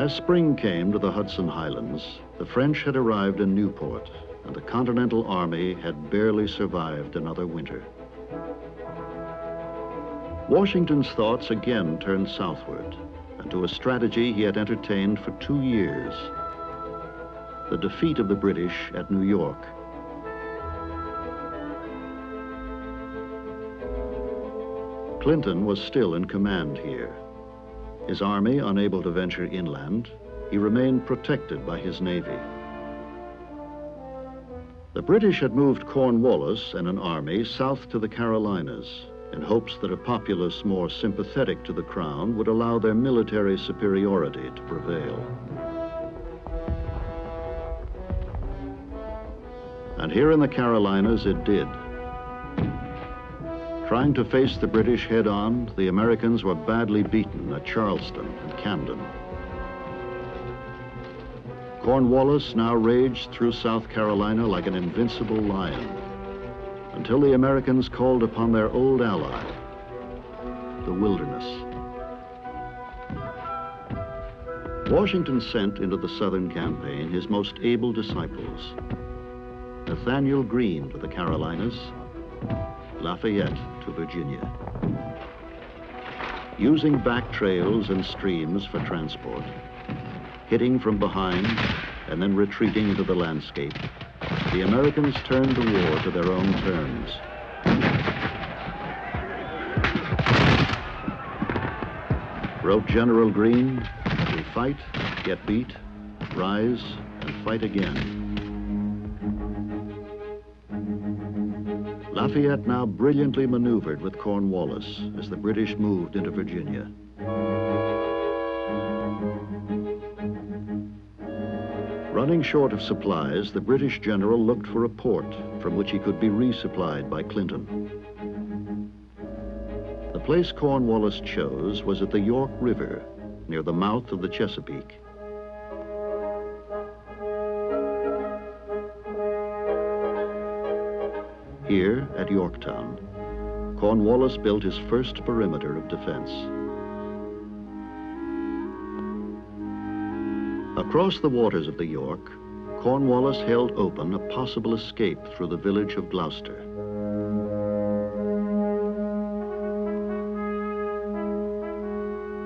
As spring came to the Hudson Highlands, the French had arrived in Newport, and the Continental Army had barely survived another winter. Washington's thoughts again turned southward, and to a strategy he had entertained for 2 years: the defeat of the British at New York. Clinton was still in command here. His army unable to venture inland, he remained protected by his navy. The British had moved Cornwallis and an army south to the Carolinas in hopes that a populace more sympathetic to the crown would allow their military superiority to prevail. And here in the Carolinas it did. Trying to face the British head-on, the Americans were badly beaten at Charleston and Camden. Cornwallis now raged through South Carolina like an invincible lion, until the Americans called upon their old ally, the wilderness. Washington sent into the Southern campaign his most able disciples: Nathaniel Greene to the Carolinas, Lafayette to Virginia. Using back trails and streams for transport, hitting from behind and then retreating into the landscape, the Americans turned the war to their own terms. Wrote General Greene, "We fight, get beat, rise, and fight again." Lafayette now brilliantly maneuvered with Cornwallis as the British moved into Virginia. Running short of supplies, the British general looked for a port from which he could be resupplied by Clinton. The place Cornwallis chose was at the York River, near the mouth of the Chesapeake. Here, at Yorktown, Cornwallis built his first perimeter of defense. Across the waters of the York, Cornwallis held open a possible escape through the village of Gloucester.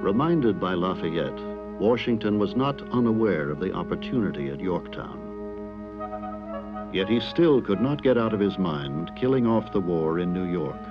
Reminded by Lafayette, Washington was not unaware of the opportunity at Yorktown. Yet he still could not get out of his mind killing off the war in New York.